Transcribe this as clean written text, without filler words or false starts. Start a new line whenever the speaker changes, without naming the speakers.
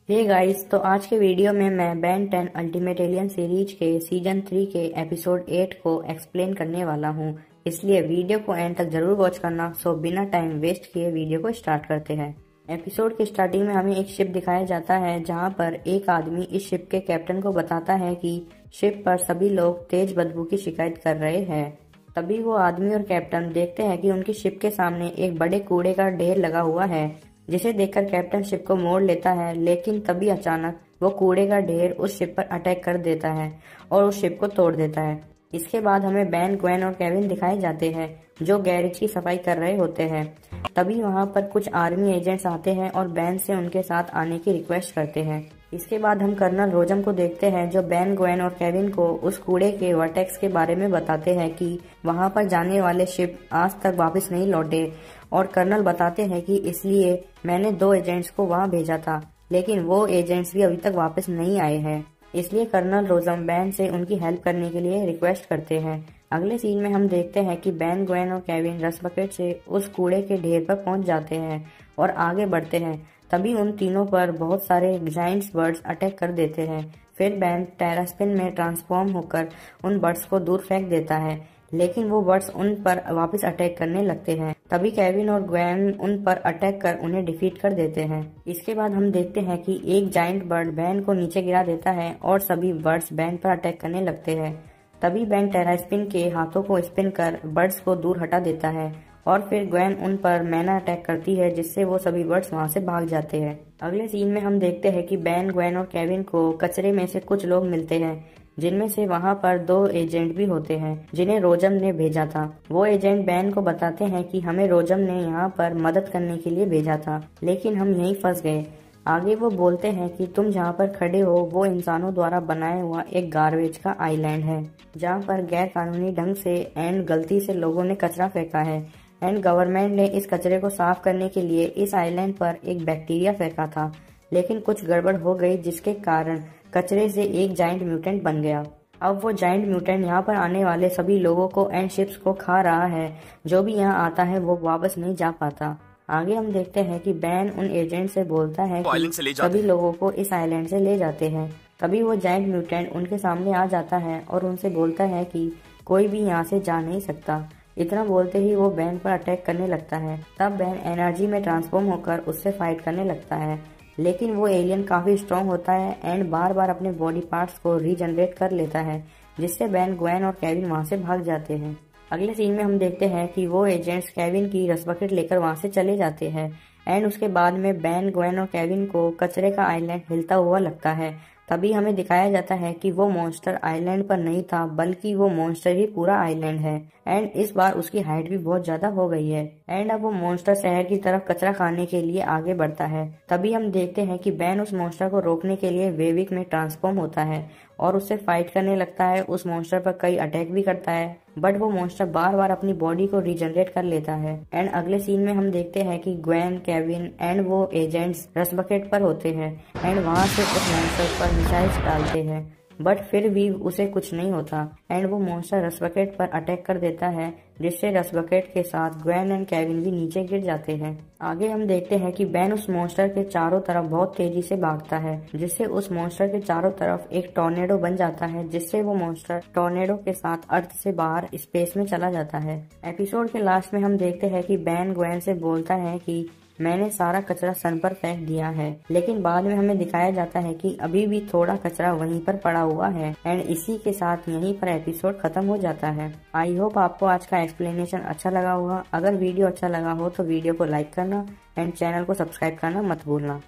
Hey guys, तो आज के वीडियो में मैं बेंटेन अल्टीमेट एलियन सीरीज के सीजन 3 के एपिसोड 8 को एक्सप्लेन करने वाला हूं, इसलिए वीडियो को एंड तक जरूर वॉच करना। सो बिना टाइम वेस्ट किए वीडियो को स्टार्ट करते हैं। एपिसोड के स्टार्टिंग में हमें एक शिप दिखाया जाता है जहां पर एक आदमी इस शिप के कैप्टन को बताता है कि शिप पर सभी लोग तेज बदबू की शिकायत कर रहे हैं। तभी वो आदमी और कैप्टन देखते हैं कि उनकी शिप के सामने एक बड़े कूड़े का ढेर लगा हुआ है, जिसे देखकर कैप्टन शिप को मोड़ लेता है। लेकिन तभी अचानक वो कूड़े का ढेर उस शिप पर अटैक कर देता है और उस शिप को तोड़ देता है। इसके बाद हमें बैन, ग्वेन और केविन दिखाए जाते हैं जो गैरेज की सफाई कर रहे होते हैं। तभी वहां पर कुछ आर्मी एजेंट्स आते हैं और बैन से उनके साथ आने की रिक्वेस्ट करते हैं। इसके बाद हम कर्नल रोजम को देखते हैं जो बैन, ग्वेन और केविन को उस कूड़े के वर्टेक्स के बारे में बताते हैं कि वहां पर जाने वाले शिप आज तक वापस नहीं लौटे। और कर्नल बताते हैं कि इसलिए मैंने 2 एजेंट्स को वहां भेजा था, लेकिन वो एजेंट्स भी अभी तक वापस नहीं आए हैं। इसलिए कर्नल रोजम बैन से उनकी हेल्प करने के लिए रिक्वेस्ट करते हैं। अगले सीन में हम देखते हैं कि बैन, ग्वेन और केविन रस बकेट से उस कूड़े के ढेर पर पहुंच जाते हैं और आगे बढ़ते हैं। तभी उन तीनों पर बहुत सारे जायंट्स बर्ड्स अटैक कर देते हैं। फिर बैन टेरास्पिन में ट्रांसफॉर्म होकर उन बर्ड्स को दूर फेंक देता है, लेकिन वो बर्ड्स उन पर वापस अटैक करने लगते हैं। तभी केविन और ग्वेन उन पर अटैक कर उन्हें डिफीट कर देते हैं। इसके बाद हम देखते हैं कि एक जायंट बर्ड बैन को नीचे गिरा देता है और सभी बर्ड्स बैन पर अटैक करने लगते हैं। तभी बैन टेरास्पिन के हाथों को स्पिन कर बर्ड्स को दूर हटा देता है और फिर ग्वेन उन पर मैना अटैक करती है, जिससे वो सभी बर्ड्स वहां से भाग जाते हैं। अगले सीन में हम देखते हैं कि बैन, ग्वेन और केविन को कचरे में से कुछ लोग मिलते हैं, जिनमें से वहां पर 2 एजेंट भी होते हैं जिन्हें रोजम ने भेजा था। वो एजेंट बैन को बताते हैं कि हमें रोजम ने यहाँ पर मदद करने के लिए भेजा था, लेकिन हम यहीं फंस गए। आगे वो बोलते हैं कि तुम जहाँ पर खड़े हो वो इंसानों द्वारा बनाया हुआ एक गार्बेज का आइलैंड है, जहाँ पर गैर कानूनी ढंग से एंड गलती से लोगों ने कचरा फेंका है। एंड गवर्नमेंट ने इस कचरे को साफ करने के लिए इस आइलैंड पर एक बैक्टीरिया फेंका था, लेकिन कुछ गड़बड़ हो गई जिसके कारण कचरे से एक जायंट म्यूटेंट बन गया। अब वो जायंट म्यूटेंट यहाँ पर आने वाले सभी लोगों को एंड शिप्स को खा रहा है। जो भी यहाँ आता है वो वापस नहीं जा पाता। आगे हम देखते हैं कि बैन उन एजेंट से बोलता है कि सभी लोगों को इस आइलैंड से ले जाते हैं। तभी वो जायंट म्यूटेंट उनके सामने आ जाता है और उनसे बोलता है कि कोई भी यहाँ से जा नहीं सकता। इतना बोलते ही वो बैन पर अटैक करने लगता है। तब बैन एनर्जी में ट्रांसफॉर्म होकर उससे फाइट करने लगता है, लेकिन वो एलियन काफी स्ट्रॉन्ग होता है एंड बार बार अपने बॉडी पार्ट्स को रीजनरेट कर लेता है, जिससे बैन, ग्वेन और केविन वहां से भाग जाते हैं। अगले सीन में हम देखते हैं कि वो एजेंट्स केविन की रस बकेट लेकर वहां से चले जाते हैं एंड उसके बाद में बैन, ग्वेन और केविन को कचरे का आइलैंड हिलता हुआ लगता है। तभी हमें दिखाया जाता है कि वो मॉन्स्टर आइलैंड पर नहीं था, बल्कि वो मॉन्स्टर ही पूरा आइलैंड है एंड इस बार उसकी हाइट भी बहुत ज्यादा हो गई है। एंड अब वो मॉन्स्टर शहर की तरफ कचरा खाने के लिए आगे बढ़ता है। तभी हम देखते हैं कि बैन उस मॉन्स्टर को रोकने के लिए वेविक में ट्रांसफॉर्म होता है और उससे फाइट करने लगता है। उस मॉन्स्टर पर कई अटैक भी करता है, बट वो मॉन्स्टर बार बार अपनी बॉडी को रीजनरेट कर लेता है। एंड अगले सीन में हम देखते हैं कि ग्वेन, केविन एंड वो एजेंट्स रस बकेट पर होते हैं एंड वहां से उस मॉन्स्टर पर मिसाइल्स डालते हैं, बट फिर भी उसे कुछ नहीं होता एंड वो मॉन्स्टर रस बकेट पर अटैक कर देता है, जिससे रस बकेट के साथ ग्वेन एंड केविन भी नीचे गिर जाते हैं। आगे हम देखते हैं कि बैन उस मॉन्स्टर के चारों तरफ बहुत तेजी से भागता है, जिससे उस मॉन्स्टर के चारों तरफ एक टॉर्नेडो बन जाता है, जिससे वो मॉन्स्टर टॉर्नेडो के साथ अर्थ से बाहर स्पेस में चला जाता है। एपिसोड के लास्ट में हम देखते हैं कि बैन ग्वेन से बोलता है कि मैंने सारा कचरा सन पर फेंक दिया है, लेकिन बाद में हमें दिखाया जाता है कि अभी भी थोड़ा कचरा वहीं पर पड़ा हुआ है एंड इसी के साथ यहीं पर एपिसोड खत्म हो जाता है। आई होप आपको आज का एक्सप्लेनेशन अच्छा लगा होगा। अगर वीडियो अच्छा लगा हो तो वीडियो को लाइक करना एंड चैनल को सब्सक्राइब करना मत भूलना।